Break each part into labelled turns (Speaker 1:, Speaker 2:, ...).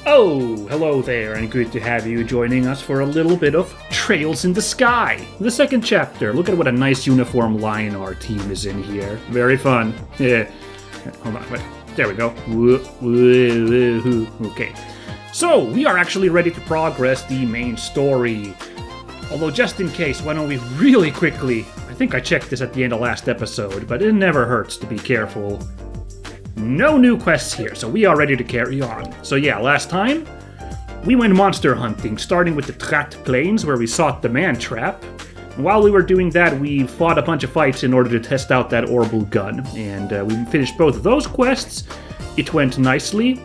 Speaker 1: Oh, hello there, and good to have you joining us for a little bit of Trails in the Sky, the second chapter. Look at what a nice uniform line our team is in here. Very fun. Yeah. Hold on, wait. There we go. Okay. So, we are actually ready to progress the main story. Although, just in case, why don't we really quickly... I think I checked this at the end of last episode, but it never hurts to be careful. No new quests here, so we are ready to carry on. So yeah, last time, we went monster hunting, starting with the Tract Plains, where we sought the man trap. And while we were doing that, we fought a bunch of fights in order to test out that orbital gun. And we finished both of those quests. It went nicely.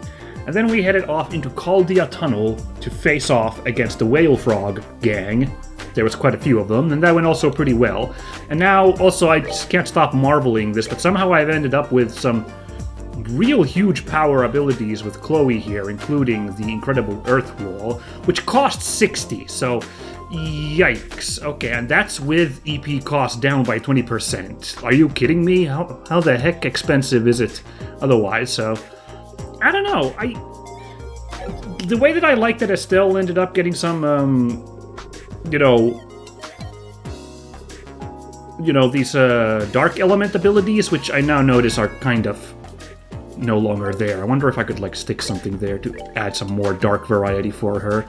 Speaker 1: And then we headed off into Caldia Tunnel to face off against the Whale Frog gang. There was quite a few of them, and that went also pretty well. And now, also, I just can't stop marveling this, but somehow I've ended up with some real huge power abilities with Chloe here, including the incredible Earth Wall, which costs 60, so yikes. Okay, and that's with EP cost down by 20%. Are you kidding me? How the heck expensive is it otherwise? So, I don't know. The way that I liked that Estelle ended up getting some, these dark element abilities, which I now notice are kind of no longer there. I wonder if I could stick something there to add some more dark variety for her.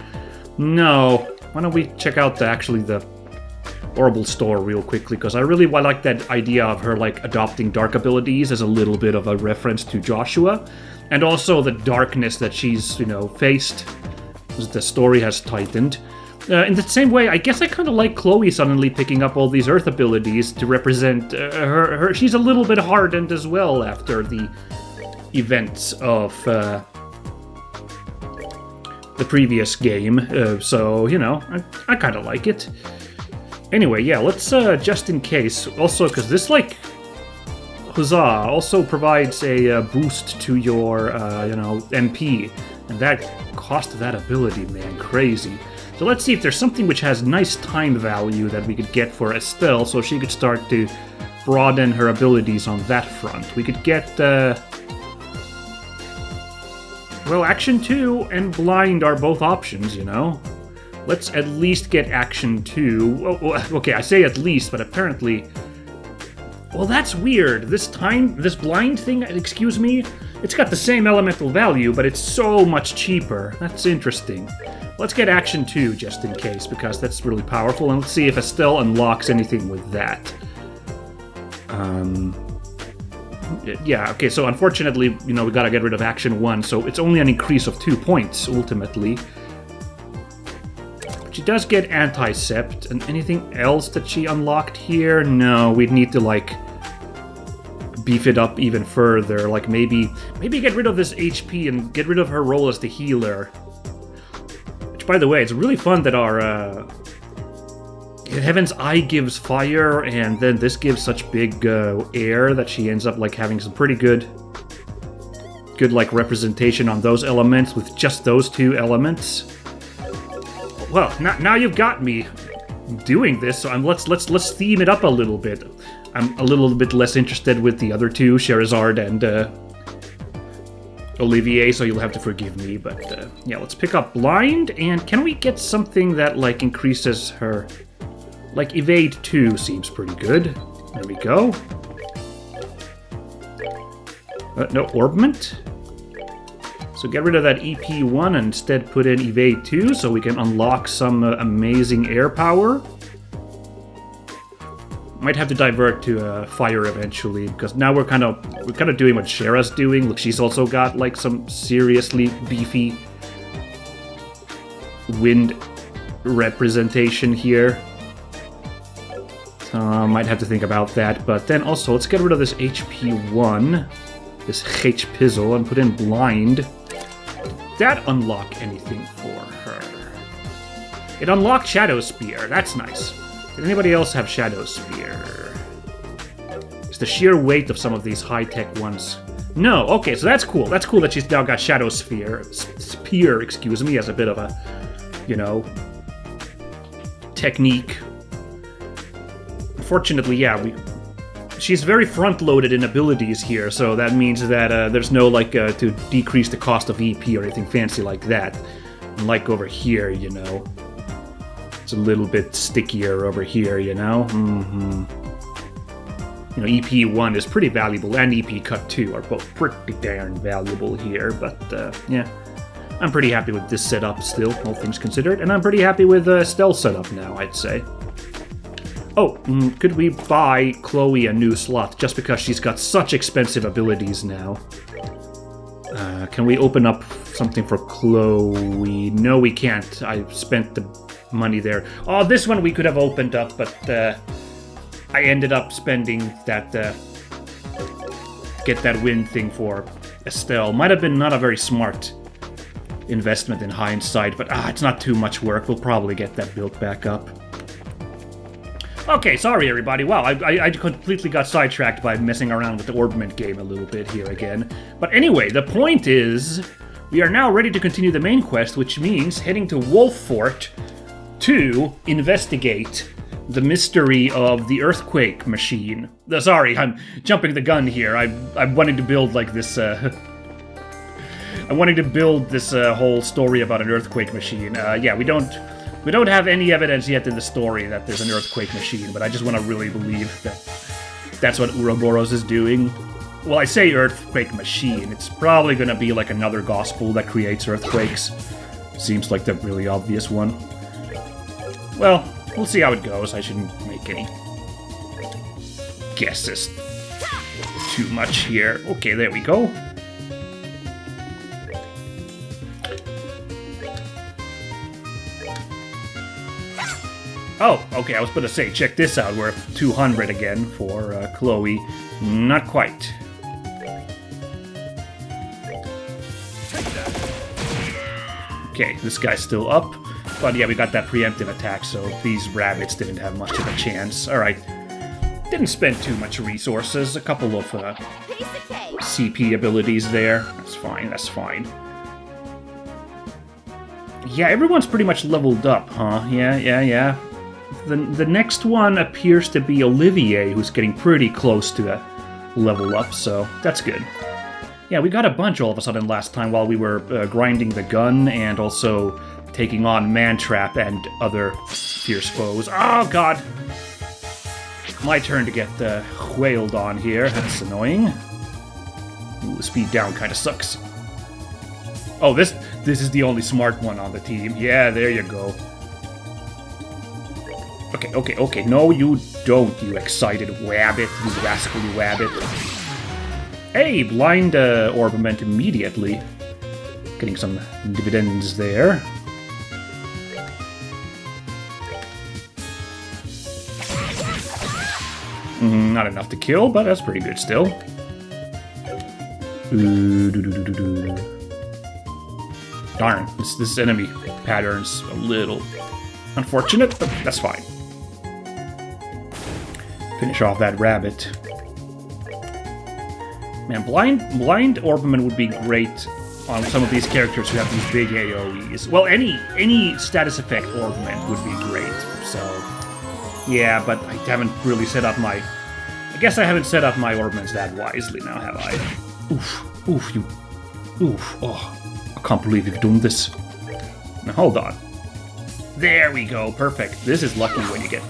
Speaker 1: No. Why don't we check out the Orbital store real quickly, because I really like that idea of her adopting dark abilities as a little bit of a reference to Joshua, and also the darkness that she's faced as the story has tightened. In the same way, I guess I kind of like Chloe suddenly picking up all these Earth abilities to represent her. She's a little bit hardened as well after the events of the previous game, so, I kind of like it. Anyway, yeah, let's, just in case, also, because this, huzzah, also provides a boost to your, MP, and that cost that ability, man, crazy. So let's see if there's something which has nice time value that we could get for Estelle, so she could start to broaden her abilities on that front. We could get, well, Action 2 and Blind are both options, Let's at least get Action 2. Oh, okay, I say at least, but apparently... Well, that's weird. This Blind thing, excuse me, it's got the same elemental value, but it's so much cheaper. That's interesting. Let's get Action 2 just in case, because that's really powerful, and let's see if Estelle unlocks anything with that. Yeah, okay, so unfortunately, we gotta get rid of Action 1, so it's only an increase of 2 points, ultimately. But she does get Anti-Sept, and anything else that she unlocked here? No, we'd need to, beef it up even further, maybe get rid of this HP and get rid of her role as the healer. Which, by the way, it's really fun that our, Heaven's Eye gives fire, and then this gives such big air that she ends up having some pretty good representation on those elements with just those two elements. Well, now you've got me doing this, so let's theme it up a little bit. I'm a little bit less interested with the other two, Sherazard and Olivier, so you'll have to forgive me. But yeah, let's pick up Blind, and can we get something that increases her? Evade 2 seems pretty good. There we go. No, Orbment. So get rid of that EP1 and instead put in Evade 2 so we can unlock some amazing air power. Might have to divert to fire eventually, because now we're kind of doing what Shera's doing. Look, she's also got some seriously beefy wind representation here. Might have to think about that, but then also let's get rid of this HP1, this H-Pizzle, and put in Blind. Did that unlock anything for her? It unlocked Shadow Spear, that's nice. Did anybody else have Shadow Spear? It's the sheer weight of some of these high-tech ones. No, okay, so that's cool. That's cool that she's now got Shadow Spear, excuse me, as a bit of a, technique. Unfortunately, yeah, she's very front-loaded in abilities here, so that means that there's no, like, to decrease the cost of EP or anything fancy like that. Unlike over here, you know. It's a little bit stickier over here, you know? You know, EP1 is pretty valuable, and EP Cut 2 are both pretty darn valuable here, but, yeah. I'm pretty happy with this setup still, all things considered, and I'm pretty happy with Stealth setup now, I'd say. Oh, could we buy Chloe a new slot, just because she's got such expensive abilities now? Can we open up something for Chloe? No, we can't. I spent the money there. Oh, this one we could have opened up, but I ended up spending that, get that win thing for Estelle. Might have been not a very smart investment in hindsight, but it's not too much work. We'll probably get that built back up. Okay, sorry everybody. Wow, I completely got sidetracked by messing around with the Orbment game a little bit here again. But anyway, the point is, we are now ready to continue the main quest, which means heading to Wolf Fort to investigate the mystery of the earthquake machine. Sorry, I'm jumping the gun here. I'm wanting to build like this, I'm wanting to build this whole story about an earthquake machine. Yeah, we don't have any evidence yet in the story that there's an earthquake machine, but I just want to really believe that that's what Ouroboros is doing. Well, I say earthquake machine. It's probably going to be like another gospel that creates earthquakes. Seems like the really obvious one. Well, we'll see how it goes. I shouldn't make any guesses too much here. Okay, there we go. Oh, okay, I was going to say, check this out. We're 200 again for Chloe. Not quite. Okay, this guy's still up. But yeah, we got that preemptive attack, so these rabbits didn't have much of a chance. Alright. Didn't spend too much resources. A couple of CP abilities there. That's fine, that's fine. Yeah, everyone's pretty much leveled up, huh? Yeah. The next one appears to be Olivier, who's getting pretty close to a level up, so that's good. Yeah, we got a bunch all of a sudden last time while we were grinding the gun and also taking on Mantrap and other fierce foes. Oh, God! My turn to get whaled on here. That's annoying. Ooh, speed down kind of sucks. Oh, this is the only smart one on the team. Yeah, there you go. Okay. No, you don't, you excited wabbit, you rascally wabbit. Hey, blind orbament immediately. Getting some dividends there. Not enough to kill, but that's pretty good still. Darn, this enemy pattern's a little unfortunate, but that's fine. Finish off that rabbit. Man, blind orbiment would be great on some of these characters who have these big AoEs. Well, any status effect orbiment would be great. So, yeah, but I haven't really set up my... I guess I haven't set up my orbiments that wisely now, have I? Oof. Oh, I can't believe you've done this. Now, hold on. There we go, perfect. This is lucky when you get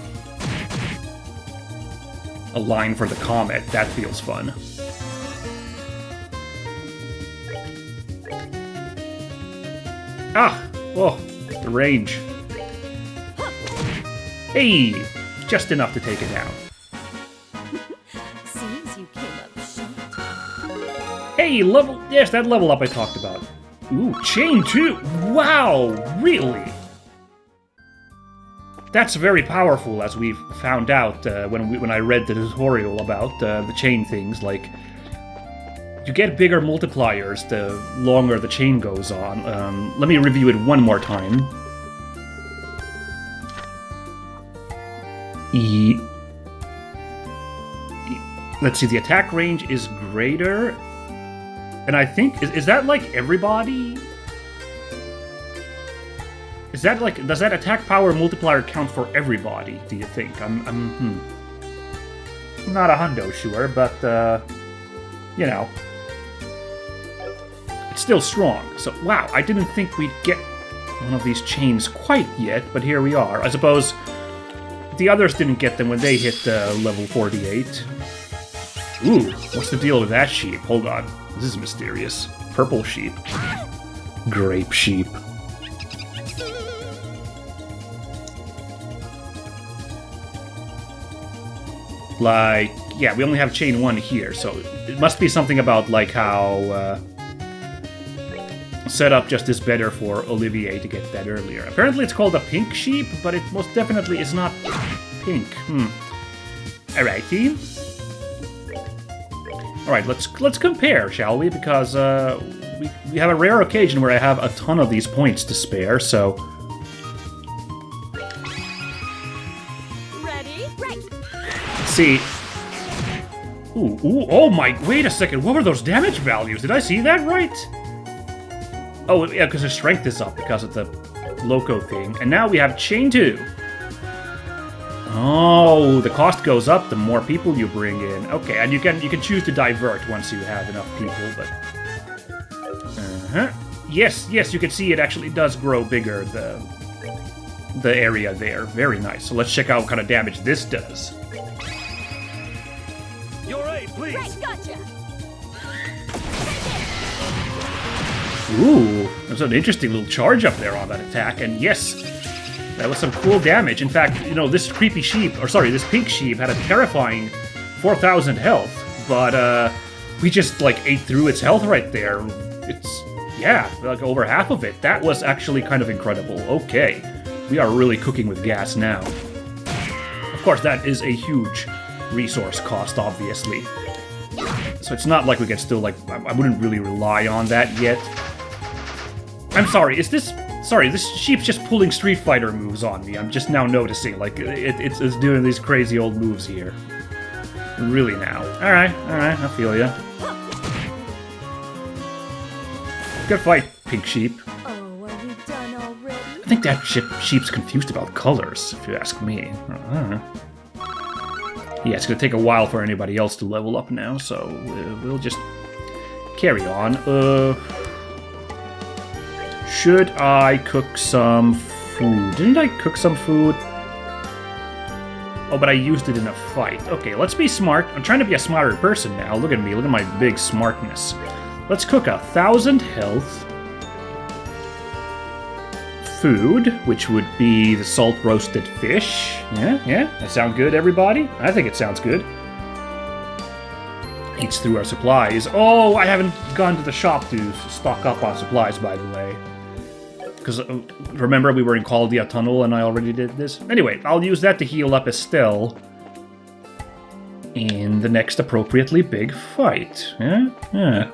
Speaker 1: a line for the comet. That feels fun. The range. Hey, just enough to take it down.
Speaker 2: Seems you came up short.
Speaker 1: Hey, level... Yes, that level up I talked about. Ooh, chain 2. Wow, really? That's very powerful, as we've found out when I read the tutorial about the chain things. Like, you get bigger multipliers the longer the chain goes on. Let me review it one more time. Let's see, the attack range is greater. And I think, is that like everybody? Is that like, does that attack power multiplier count for everybody, do you think? not a hundo sure, but, you know. It's still strong. So, wow, I didn't think we'd get one of these chains quite yet, but here we are. I suppose the others didn't get them when they hit level 48. Ooh, what's the deal with that sheep? Hold on. This is mysterious. Purple sheep. Grape sheep. Like, yeah, we only have chain 1 here, so it must be something about, like, how setup just is better for Olivier to get that earlier. Apparently it's called a pink sheep, but it most definitely is not pink. Alrighty. Alright, let's compare, shall we? Because we have a rare occasion where I have a ton of these points to spare, so...
Speaker 2: Ready? Right.
Speaker 1: Let's see. Ooh, oh my, wait a second, what were those damage values? Did I see that right? Oh, yeah, because her strength is up because of the Loco thing. And now we have chain 2. Oh, the cost goes up the more people you bring in. Okay, and you can choose to divert once you have enough people, but... Yes, you can see it actually does grow bigger, the area there. Very nice. So let's check out what kind of damage this does.
Speaker 3: Your aid, please!
Speaker 2: Right, gotcha.
Speaker 1: Ooh, there's an interesting little charge up there on that attack, and yes, that was some cool damage. In fact, you know, this creepy sheep, or sorry, this pink sheep had a terrifying 4,000 health, but we just, like, ate through its health right there. It's, yeah, like over half of it. That was actually kind of incredible. Okay, we are really cooking with gas now. Of course, that is a huge resource cost, obviously. So it's not like we can still, like, I wouldn't really rely on that yet. I'm sorry, this sheep's just pulling Street Fighter moves on me. I'm just now noticing, like, it's doing these crazy old moves here. Really now. Alright, I feel ya. Good fight, pink sheep.
Speaker 2: Oh, are you done already?
Speaker 1: I think that sheep's confused about colors, if you ask me. Yeah, it's gonna take a while for anybody else to level up now, so we'll just carry on. Should I cook some food? Didn't I cook some food? Oh, but I used it in a fight. Okay, let's be smart. I'm trying to be a smarter person now. Look at me. Look at my big smartness. Let's cook 1,000 health food, which would be the salt roasted fish. Yeah, that sound good, everybody? I think it sounds good. Eats through our supplies. Oh, I haven't gone to the shop to stock up on supplies, by the way. Because, remember, we were in Caldia Tunnel and I already did this? Anyway, I'll use that to heal up Estelle in the next appropriately big fight. Yeah.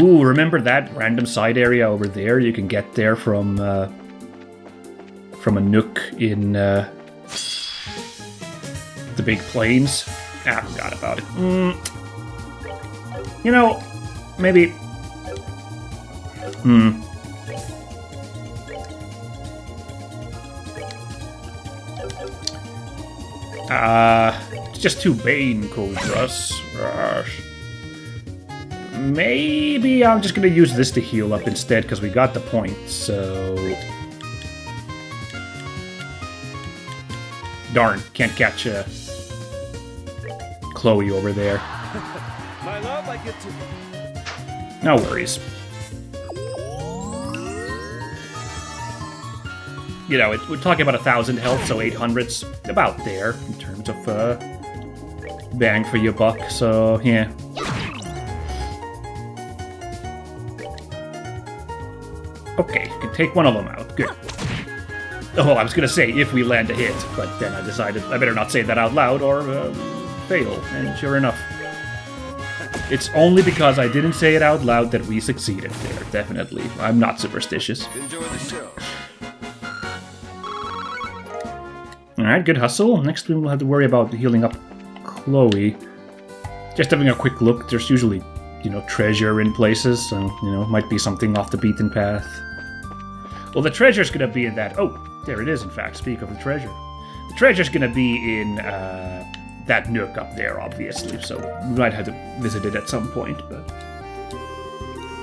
Speaker 1: Ooh, remember that random side area over there? You can get there from a nook in the Big Plains. I forgot about it. You know, maybe... It's just 2 Bane Cobras. Maybe I'm just gonna use this to heal up instead, because we got the points, so... Darn, can't catch Chloe over there.
Speaker 3: My love, I get to...
Speaker 1: No worries. You know, we're talking about 1,000 health, so 800's about there in terms of bang for your buck, so yeah. Okay, you can take one of them out. Good. Oh, I was gonna say if we land a hit, but then I decided I better not say that out loud or fail, and sure enough. It's only because I didn't say it out loud that we succeeded there, definitely. I'm not superstitious.
Speaker 3: Enjoy the show.
Speaker 1: Alright, good hustle. Next we will have to worry about healing up Chloe. Just having a quick look, there's usually, you know, treasure in places, so, you know, might be something off the beaten path. Well, the treasure's gonna be in that... Oh, there it is, in fact, speak of the treasure. The treasure's gonna be in that nook up there, obviously, so we might have to visit it at some point, but...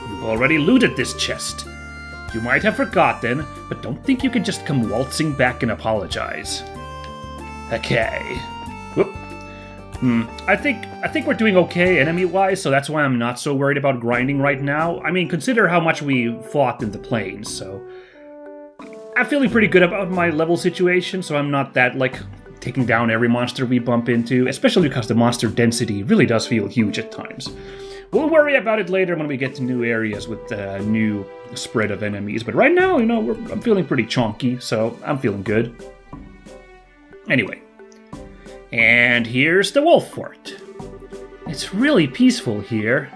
Speaker 1: You've already looted this chest. You might have forgotten, but don't think you can just come waltzing back and apologize. Okay. Whoop. I think we're doing okay enemy-wise, so that's why I'm not so worried about grinding right now. I mean, consider how much we fought in the plains, so... I'm feeling pretty good about my level situation, so I'm not that, like, taking down every monster we bump into, especially because the monster density really does feel huge at times. We'll worry about it later when we get to new areas with the new spread of enemies, but right now, I'm feeling pretty chonky, so I'm feeling good. Anyway. And here's the Wolf Fort. It's really peaceful here.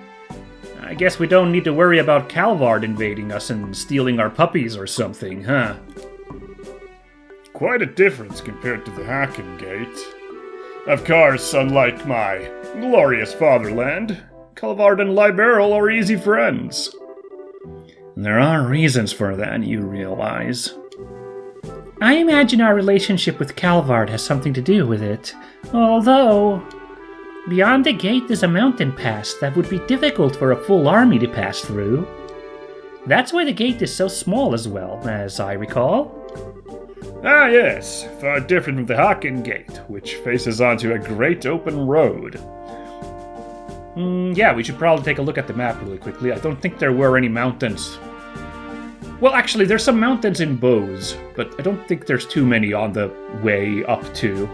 Speaker 1: I guess we don't need to worry about Calvard invading us and stealing our puppies or something, huh?
Speaker 3: Quite a difference compared to the Hacken Gate. Of course, unlike my glorious fatherland, Calvard and Liberal are easy friends.
Speaker 1: There are reasons for that, you realize. I imagine our relationship with Calvard has something to do with it. Although, beyond the gate is a mountain pass that would be difficult for a full army to pass through. That's why the gate is so small as well, as I recall.
Speaker 3: Ah yes, far different from the Hacken Gate, which faces onto a great open road.
Speaker 1: Yeah, we should probably take a look at the map really quickly. I don't think there were any mountains. Well, actually, there's some mountains in Bose, but I don't think there's too many on the way up to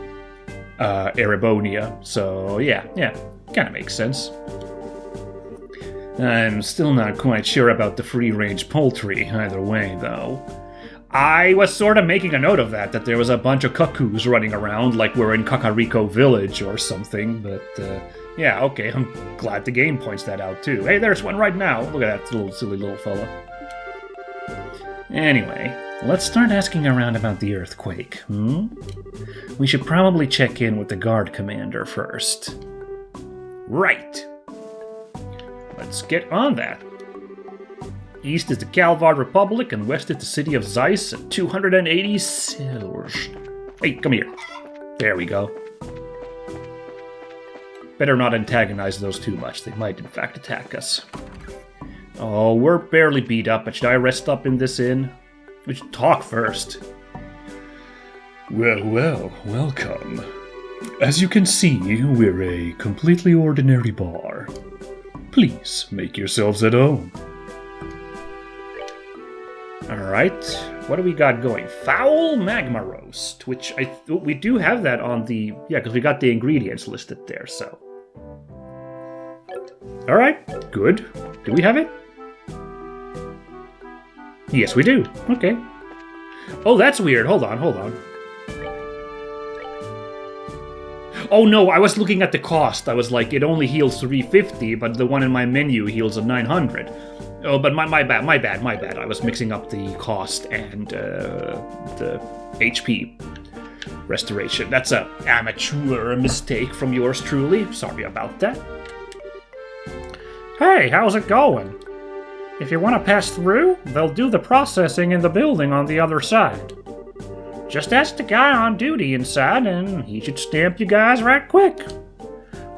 Speaker 1: Erebonia. So, yeah, kind of makes sense. I'm still not quite sure about the free-range poultry either way, though. I was sort of making a note of that there was a bunch of cuckoos running around like we're in Kakariko Village or something, but yeah, okay, I'm glad the game points that out too. Hey, there's one right now. Look at that little silly little fella. Anyway, let's start asking around about the earthquake, We should probably check in with the guard commander first. Right. Let's get on that. East is the Calvard Republic, and west is the city of Zeiss at 280 silvers. Hey, come here. There we go. Better not antagonize those too much. They might, in fact, attack us. Oh, we're barely beat up, but should I rest up in this inn? We should talk first.
Speaker 3: Well, welcome. As you can see, we're a completely ordinary bar. Please make yourselves at home.
Speaker 1: Alright, what do we got going? Foul magma roast, which we do have that on the... Yeah, because we got the ingredients listed there, so... Alright, good. Do we have it? Yes, we do. Okay. Oh, that's weird. Hold on. Oh no, I was looking at the cost. I was like, it only heals 350, but the one in my menu heals a 900. Oh, but my bad. I was mixing up the cost and the HP restoration. That's a amateur mistake from yours truly. Sorry about that. Hey, how's it going? If you want to pass through, they'll do the processing in the building on the other side. Just ask the guy on duty inside, and he should stamp you guys right quick.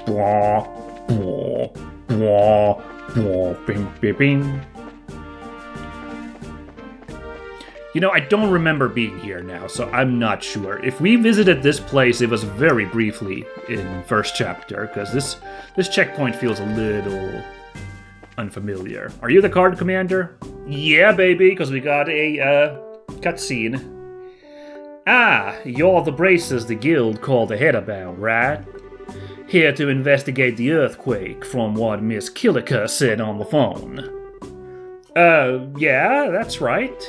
Speaker 1: Blah, blah, blah, blah, bing, bing, bing. You know, I don't remember being here now, so I'm not sure. If we visited this place, it was very briefly in first chapter, because this checkpoint feels a little unfamiliar. Are you the card commander? Yeah, baby, because we got a cutscene. Ah, you're the braces the guild called ahead about, right? Here to investigate the earthquake, from what Miss Killiker said on the phone. Yeah, that's right.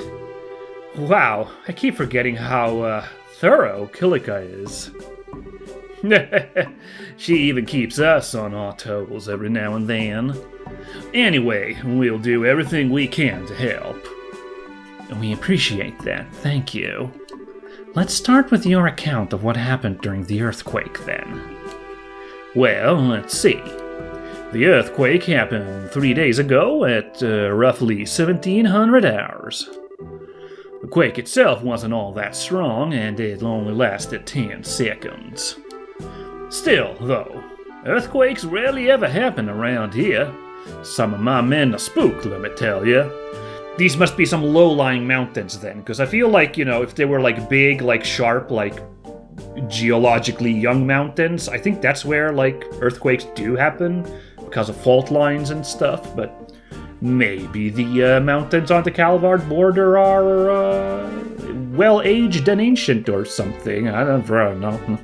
Speaker 1: Wow, I keep forgetting how thorough Killiker is. She even keeps us on our toes every now and then. Anyway, we'll do everything we can to help. We appreciate that, thank you. Let's start with your account of what happened during the earthquake, then. Well, let's see. The earthquake happened 3 days ago at roughly 1700 hours. The quake itself wasn't all that strong, and it only lasted 10 seconds. Still, though, earthquakes rarely ever happen around here. Some of my men are spooked, let me tell you. These must be some low-lying mountains then, because I feel like, if they were like big, like sharp, like geologically young mountains, I think that's where like earthquakes do happen because of fault lines and stuff, but maybe the mountains on the Calvard border are well-aged and ancient or something. I don't know.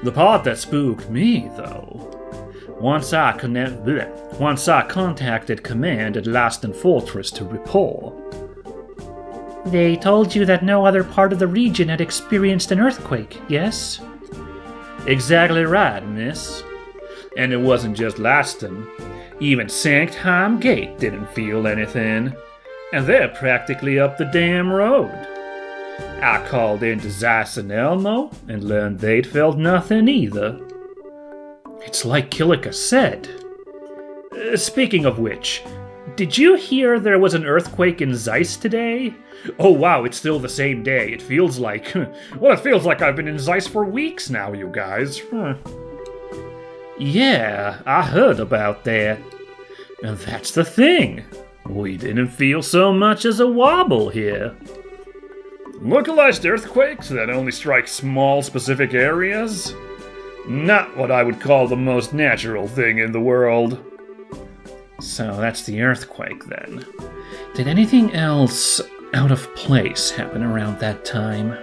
Speaker 1: The part that spooked me, though, once I contacted Command at Laston Fortress to report. They told you that no other part of the region had experienced an earthquake, yes? Exactly right, miss. And it wasn't just Laston. Even Sanctheim Gate didn't feel anything. And they're practically up the damn road. I called into Zeiss and Elmo and learned they'd felt nothing either. It's like Killica said. Speaking of which, did you hear there was an earthquake in Zeiss today? Oh wow, it's still the same day. It feels like... Well, it feels like I've been in Zeiss for weeks now, you guys. Yeah, I heard about that. And that's the thing. We didn't feel so much as a wobble here.
Speaker 3: Localized earthquakes that only strike small specific areas? Not what I would call the most natural thing in the world.
Speaker 1: So that's the earthquake then. Did anything else out of place happen around that time?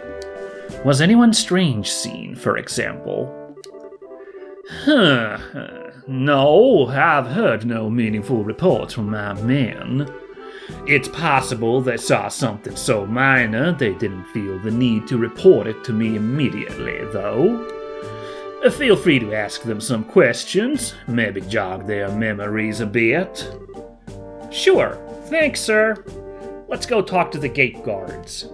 Speaker 1: Was anyone strange seen, for example? No, I've heard no meaningful reports from my men. It's possible they saw something so minor they didn't feel the need to report it to me immediately, though. Feel free to ask them some questions, maybe jog their memories a bit. Sure, thanks, sir. Let's go talk to the gate guards.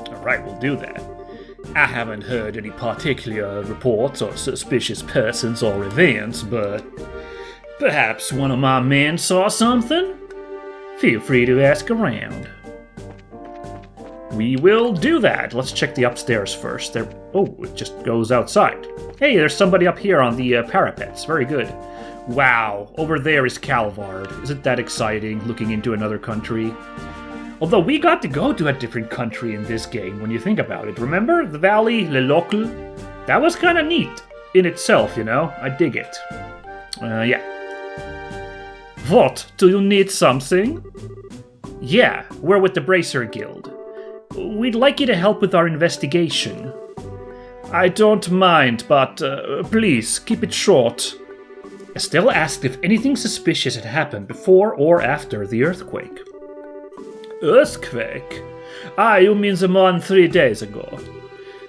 Speaker 1: Alright, we'll do that. I haven't heard any particular reports or suspicious persons or events, but perhaps one of my men saw something? Feel free to ask around. We will do that. Let's check the upstairs first. Oh, it just goes outside. Hey, there's somebody up here on the parapets. Very good. Wow, over there is Calvard. Isn't that exciting, looking into another country? Although we got to go to a different country in this game, when you think about it. Remember? The Valley, Le Locle? That was kind of neat in itself, I dig it. Yeah. What? Do you need something? Yeah, we're with the Bracer Guild. We'd like you to help with our investigation. I don't mind, but please, keep it short. Estelle asked if anything suspicious had happened before or after the earthquake. Earthquake? You mean the one 3 days ago.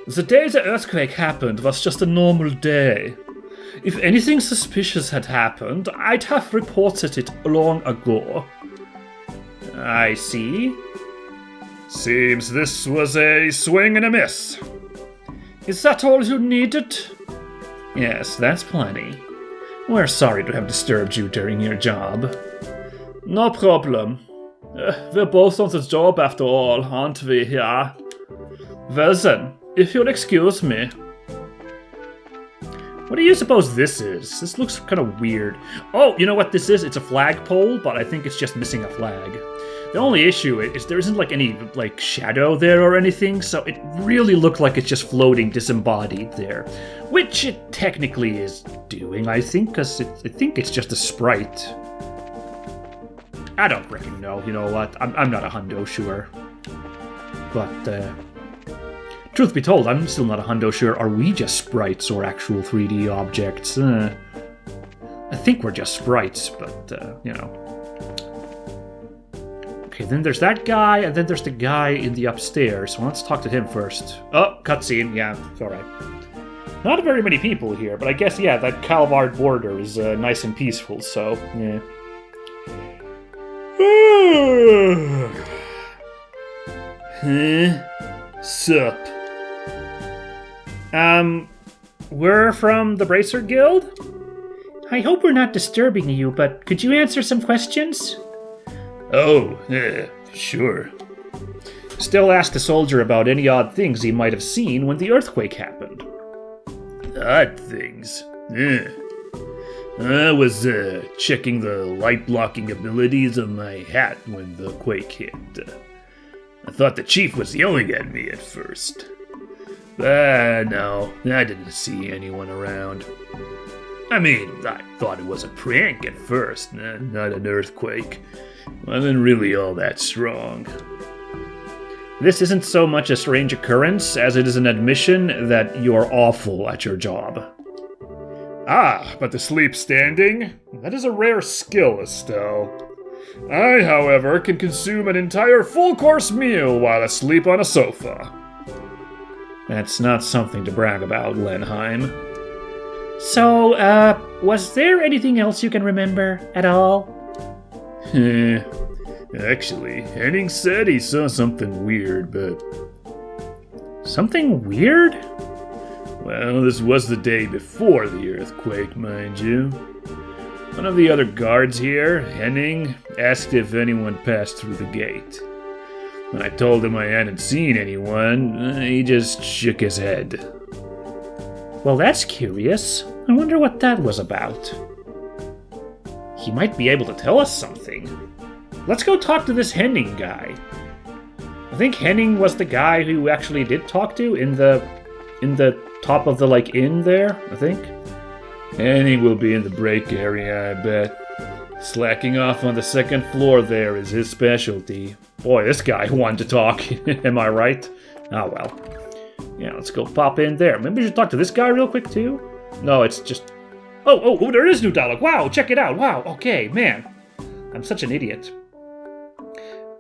Speaker 1: The day the earthquake happened was just a normal day. If anything suspicious had happened, I'd have reported it long ago. I see.
Speaker 3: Seems this was a swing and a miss.
Speaker 1: Is that all you needed? Yes, that's plenty. We're sorry to have disturbed you during your job. No problem. We're both on the job after all, aren't we, yeah? Well then, if you'll excuse me. What do you suppose this is? This looks kind of weird. Oh, you know what this is? It's a flagpole, but I think it's just missing a flag. The only issue is there isn't any shadow there or anything, so it really looked like it's just floating disembodied there. Which it technically is doing, I think, because I think it's just a sprite. I don't freaking know, you know what? I'm not a hundo sure. But, truth be told, I'm still not a hundo sure. Are we just sprites or actual 3D objects? I think we're just sprites, but, Okay, then there's that guy, and then there's the guy in the upstairs. Well, let's talk to him first. Oh, cutscene. Yeah, it's alright. Not very many people here, but I guess, yeah, that Calvard border is nice and peaceful, so, yeah. Huh? Sup? We're from the Bracer Guild? I hope we're not disturbing you, but could you answer some questions?
Speaker 3: Oh, Sure.
Speaker 1: Still asked the soldier about any odd things he might have seen when the earthquake happened.
Speaker 3: Odd things? I was checking the light-blocking abilities of my hat when the quake hit. I thought the chief was yelling at me at first. No, I didn't see anyone around. I mean, I thought it was a prank at first, not an earthquake. Wasn't really all that strong.
Speaker 1: This isn't so much a strange occurrence as it is an admission that you're awful at your job.
Speaker 3: Ah, but to sleep standing? That is a rare skill, Estelle. I, however, can consume an entire full-course meal while asleep on a sofa.
Speaker 1: That's not something to brag about, Lenheim. So, was there anything else you can remember at all?
Speaker 3: Actually, Henning said he saw something weird, but...
Speaker 1: Something weird?
Speaker 3: Well, this was the day before the earthquake, mind you. One of the other guards here, Henning, asked if anyone passed through the gate. When I told him I hadn't seen anyone, he just shook his head.
Speaker 1: Well, that's curious. I wonder what that was about. He might be able to tell us something. Let's go talk to this Henning guy. I think Henning was the guy who actually did talk to in the top of the, inn there, I think.
Speaker 3: Henning will be in the break area, I bet. Slacking off on the second floor there is his specialty.
Speaker 1: Boy, this guy wanted to talk. Am I right? Oh, well. Yeah, let's go pop in there. Maybe we should talk to this guy real quick, too? No, it's just... Oh, there is new dialogue. Wow, check it out. Wow, okay, man. I'm such an idiot.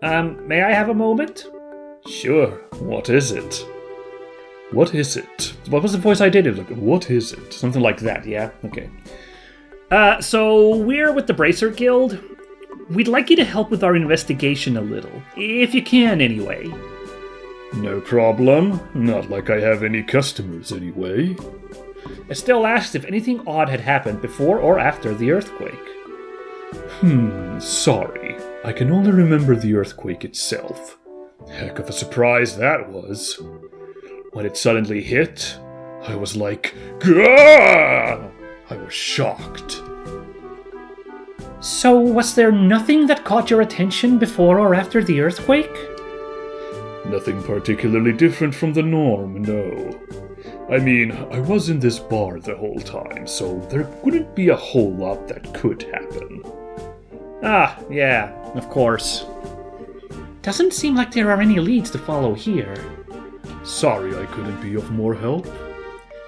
Speaker 1: May I have a moment?
Speaker 3: Sure. What is it? What is it? What was the voice I did? It was like, what is it?
Speaker 1: Something like that, yeah? Okay. So we're with the Bracer Guild. We'd like you to help with our investigation a little. If you can, anyway.
Speaker 3: No problem. Not like I have any customers, anyway.
Speaker 1: Estelle asked if anything odd had happened before or after the earthquake.
Speaker 3: Sorry. I can only remember the earthquake itself. Heck of a surprise that was. When it suddenly hit, I was like, Gah! I was shocked.
Speaker 1: So, was there nothing that caught your attention before or after the earthquake?
Speaker 3: Nothing particularly different from the norm, no. I mean, I was in this bar the whole time, so there wouldn't be a whole lot that could happen.
Speaker 1: Ah, yeah, of course. Doesn't seem like there are any leads to follow here.
Speaker 3: Sorry I couldn't be of more help.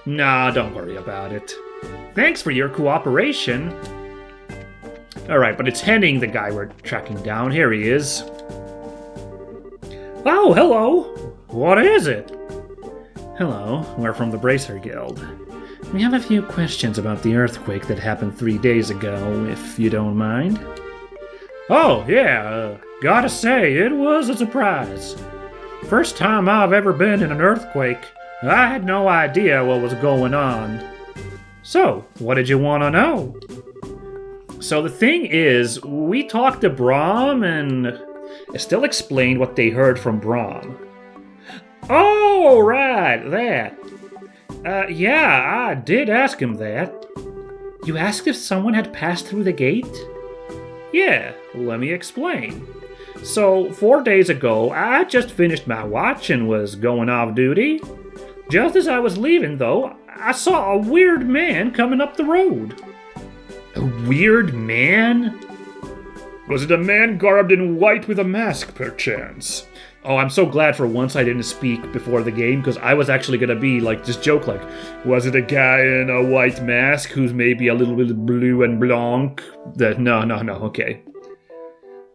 Speaker 1: Nah, don't worry about it. Thanks for your cooperation. Alright, but it's Henning, the guy we're tracking down. Here he is. Oh, hello! What is it? Hello, we're from the Bracer Guild. We have a few questions about the earthquake that happened 3 days ago, if you don't mind. Oh, yeah, gotta say, it was a surprise. First time I've ever been in an earthquake. I had no idea what was going on. So, what did you want to know? So the thing is, we talked to Brahm and Estelle explained what they heard from Brahm. Oh, right, that. Yeah, I did ask him that. You asked if someone had passed through the gate? Yeah, let me explain. So, 4 days ago, I just finished my watch and was going off duty. Just as I was leaving, though, I saw a weird man coming up the road. A weird man?
Speaker 3: Was it a man garbed in white with a mask, perchance?
Speaker 1: Oh, I'm so glad for once I didn't speak before the game, because I was actually gonna be just joke
Speaker 3: was it a guy in a white mask who's maybe a little bit blue and blanc?
Speaker 1: No, okay.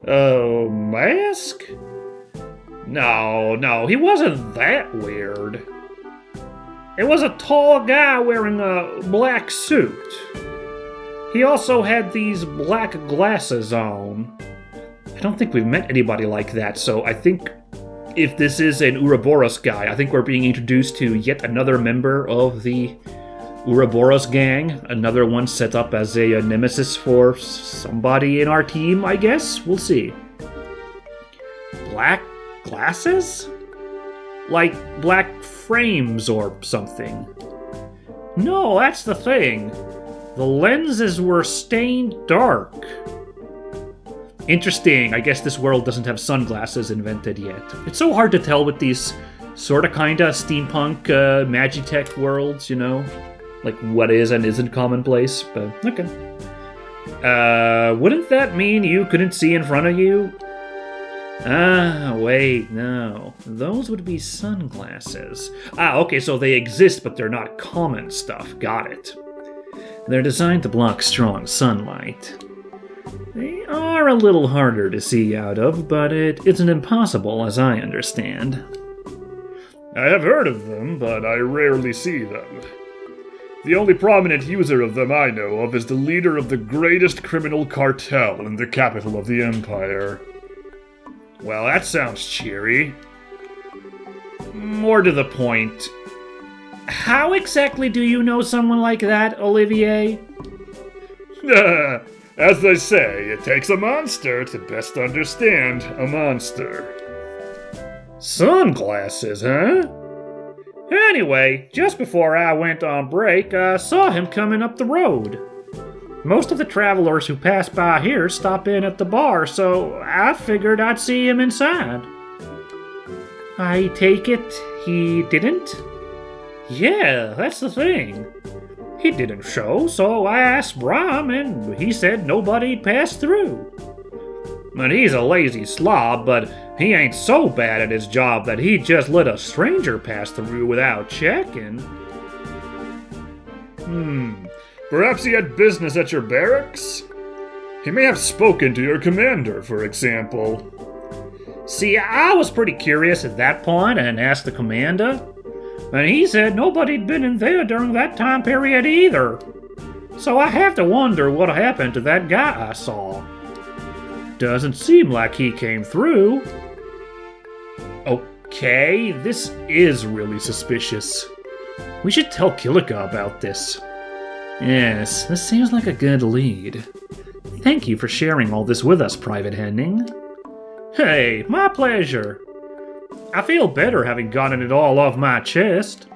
Speaker 3: Oh, mask?
Speaker 1: No, he wasn't that weird. It was a tall guy wearing a black suit. He also had these black glasses on. I don't think we've met anybody like that, so I think if this is an Ouroboros guy, I think we're being introduced to yet another member of the Ouroboros gang. Another one set up as a nemesis for somebody in our team, I guess. We'll see. black glasses? Like black frames or something. No, that's the thing. The lenses were stained dark. Interesting. I guess this world doesn't have sunglasses invented yet. It's so hard to tell with these sorta kinda steampunk magitech worlds, you know? Like what is and isn't commonplace, but okay. Wouldn't that mean you couldn't see in front of you? Ah, wait, no. Those would be sunglasses. Okay, so they exist, but they're not common stuff. Got it. They're designed to block strong sunlight. They are a little harder to see out of, but it isn't impossible, as I understand.
Speaker 3: I have heard of them, but I rarely see them. The only prominent user of them I know of is the leader of the greatest criminal cartel in the capital of the Empire.
Speaker 1: Well, that sounds cheery. More to the point. How exactly do you know someone like that, Olivier?
Speaker 3: As they say, it takes a monster to best understand a monster.
Speaker 1: Sunglasses, huh? Anyway, just before I went on break, I saw him coming up the road. Most of the travelers who pass by here stop in at the bar, so I figured I'd see him inside. I take it he didn't? Yeah, that's the thing. He didn't show, so I asked Brom, and he said nobody'd passed through. And he's a lazy slob, but he ain't so bad at his job that he'd just let a stranger pass through without checking.
Speaker 3: Perhaps he had business at your barracks? He may have spoken to your commander, for example.
Speaker 1: See, I was pretty curious at that point and asked the commander, and he said nobody'd been in there during that time period either. So I have to wonder what happened to that guy I saw. Doesn't seem like he came through. Okay, this is really suspicious. We should tell Kilika about this. Yes, this seems like a good lead. Thank you for sharing all this with us, Private Henning. Hey, my pleasure. I feel better having gotten it all off my chest.